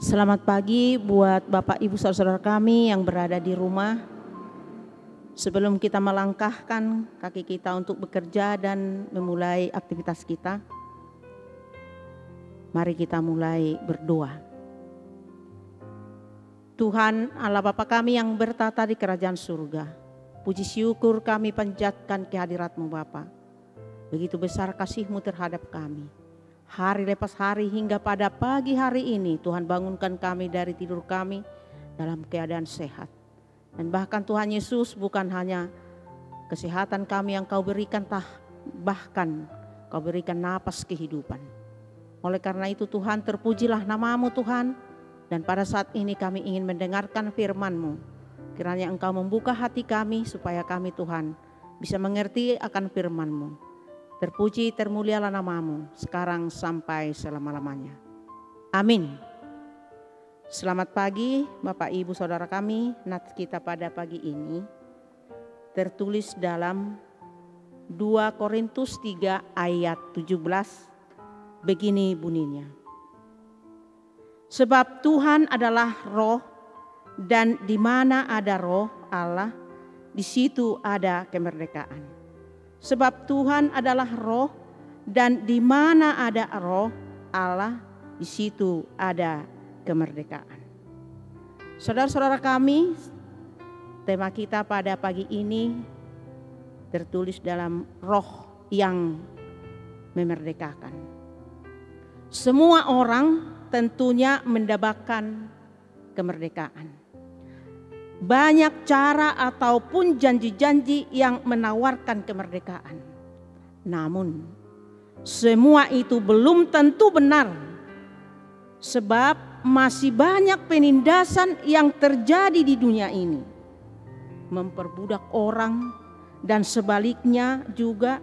Selamat pagi buat Bapak Ibu saudara kami yang berada di rumah. Sebelum kita melangkahkan kaki kita untuk bekerja dan memulai aktivitas kita, mari kita mulai berdoa. Tuhan Allah Bapa kami yang bertata di kerajaan surga, puji syukur kami panjatkan kehadirat-Mu Bapa. Begitu besar kasih-Mu terhadap kami. Hari lepas hari hingga pada pagi hari ini Tuhan bangunkan kami dari tidur kami dalam keadaan sehat. Dan bahkan Tuhan Yesus bukan hanya kesehatan kami yang Kau berikan, bahkan Kau berikan napas kehidupan. Oleh karena itu Tuhan, terpujilah nama-Mu Tuhan. Dan pada saat ini kami ingin mendengarkan firman-Mu. Kiranya Engkau membuka hati kami supaya kami Tuhan bisa mengerti akan firman-Mu. Terpuji, termulialah nama-Mu sekarang sampai selama-lamanya. Amin. Selamat pagi Bapak Ibu Saudara kami. Nats kita pada pagi ini tertulis dalam 2 Korintus 3 ayat 17. Begini bunyinya. Sebab Tuhan adalah roh, dan di mana ada roh Allah, di situ ada kemerdekaan. Sebab Tuhan adalah roh, dan di mana ada roh Allah, di situ ada kemerdekaan. Saudara-saudara kami, tema kita pada pagi ini tertulis dalam roh yang memerdekakan. Semua orang tentunya mendapatkan kemerdekaan. Banyak cara ataupun janji-janji yang menawarkan kemerdekaan. Namun semua itu belum tentu benar. Sebab masih banyak penindasan yang terjadi di dunia ini. Memperbudak orang dan sebaliknya juga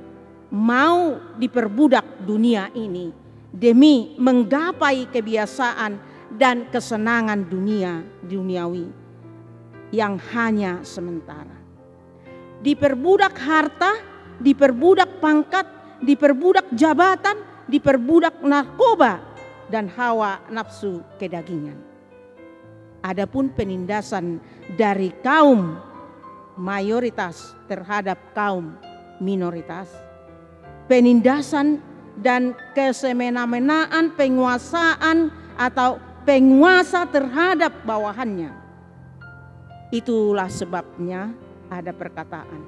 mau diperbudak dunia ini demi menggapai kebiasaan dan kesenangan duniawi yang hanya sementara. Diperbudak harta, diperbudak pangkat, diperbudak jabatan, diperbudak narkoba dan hawa nafsu kedagingan. Adapun penindasan dari kaum mayoritas terhadap kaum minoritas, penindasan dan kesemena-menaan penguasaan atau penguasa terhadap bawahannya. Itulah sebabnya ada perkataan,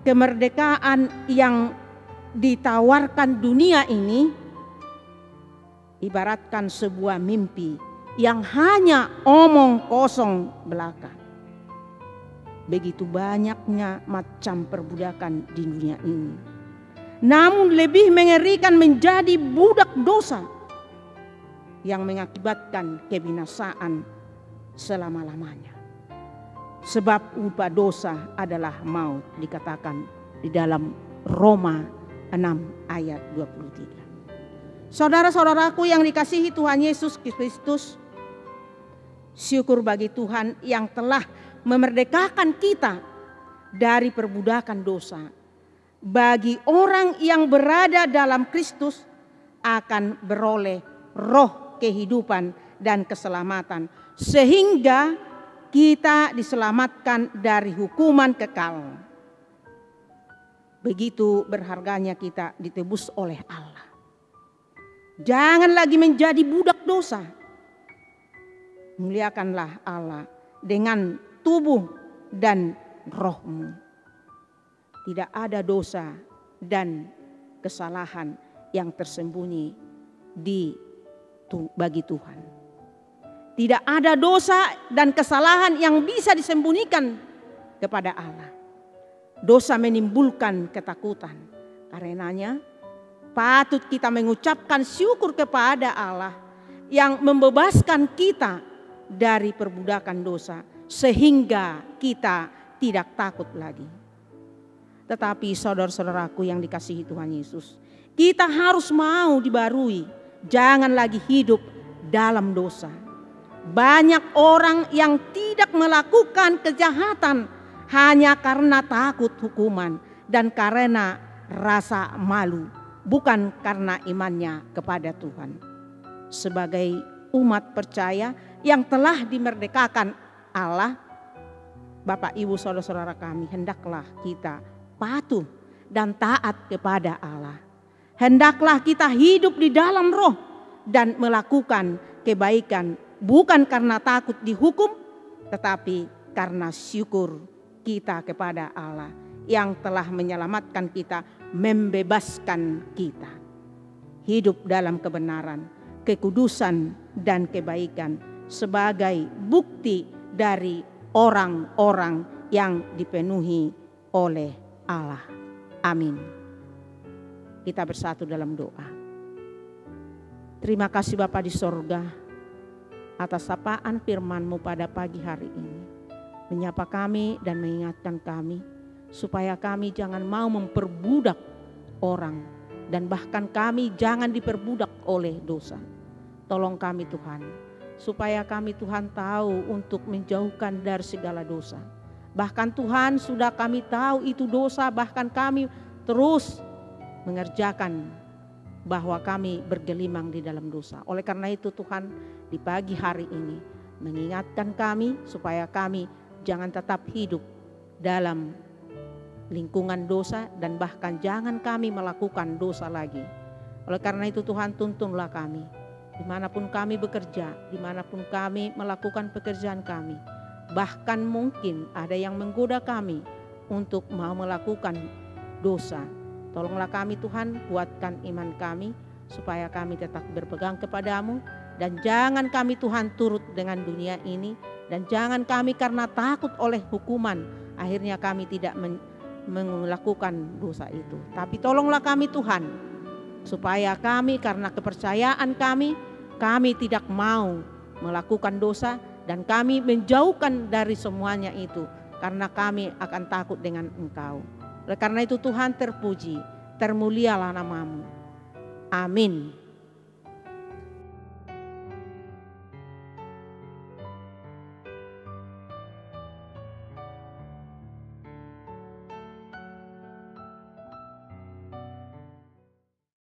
kemerdekaan yang ditawarkan dunia ini ibaratkan sebuah mimpi yang hanya omong kosong belaka. Begitu banyaknya macam perbudakan di dunia ini. Namun lebih mengerikan menjadi budak dosa yang mengakibatkan kebinasaan selama-lamanya. Sebab upah dosa adalah maut, dikatakan di dalam Roma 6 ayat 23. Saudara-saudaraku yang dikasihi Tuhan Yesus Kristus, syukur bagi Tuhan yang telah memerdekakan kita dari perbudakan dosa. Bagi orang yang berada dalam Kristus akan beroleh roh kehidupan dan keselamatan, sehingga kita diselamatkan dari hukuman kekal. Begitu berharganya kita ditebus oleh Allah. Jangan lagi menjadi budak dosa. Muliakanlah Allah dengan tubuh dan rohmu. Tidak ada dosa dan kesalahan yang tersembunyi bagi Tuhan. Tidak ada dosa dan kesalahan yang bisa disembunyikan kepada Allah. Dosa menimbulkan ketakutan. Karenanya patut kita mengucapkan syukur kepada Allah yang membebaskan kita dari perbudakan dosa, sehingga kita tidak takut lagi. Tetapi saudara-saudaraku yang dikasihi Tuhan Yesus, kita harus mau dibarui. Jangan lagi hidup dalam dosa. Banyak orang yang tidak melakukan kejahatan hanya karena takut hukuman dan karena rasa malu, bukan karena imannya kepada Tuhan. Sebagai umat percaya yang telah dimerdekakan Allah, Bapak Ibu saudara-saudara kami, hendaklah kita patuh dan taat kepada Allah. Hendaklah kita hidup di dalam roh dan melakukan kebaikan, bukan karena takut dihukum, tetapi karena syukur kita kepada Allah yang telah menyelamatkan kita, membebaskan kita. Hidup dalam kebenaran, kekudusan, dan kebaikan sebagai bukti dari orang-orang yang dipenuhi oleh Allah. Amin. Kita bersatu dalam doa. Terima kasih Bapa di sorga atas sapaan firman-Mu pada pagi hari ini. Menyapa kami dan mengingatkan kami supaya kami jangan mau memperbudak orang dan bahkan kami jangan diperbudak oleh dosa. Tolong kami Tuhan, supaya kami Tuhan tahu untuk menjauhkan dari segala dosa. Bahkan Tuhan sudah kami tahu itu dosa, bahkan kami terus mengerjakan bahwa kami bergelimang di dalam dosa. Oleh karena itu Tuhan di pagi hari ini mengingatkan kami supaya kami jangan tetap hidup dalam lingkungan dosa dan bahkan jangan kami melakukan dosa lagi. Oleh karena itu Tuhan tuntunlah kami. Dimanapun kami bekerja, dimanapun kami melakukan pekerjaan kami, bahkan mungkin ada yang menggoda kami untuk mau melakukan dosa. Tolonglah kami Tuhan, kuatkan iman kami supaya kami tetap berpegang kepadamu. Dan jangan kami Tuhan turut dengan dunia ini. Dan jangan kami karena takut oleh hukuman, akhirnya kami tidak melakukan dosa itu. Tapi tolonglah kami Tuhan, supaya kami karena kepercayaan kami tidak mau melakukan dosa dan kami menjauhkan dari semuanya itu karena kami akan takut dengan Engkau. Oleh karena itu Tuhan terpuji, termulialah nama-Mu. Amin.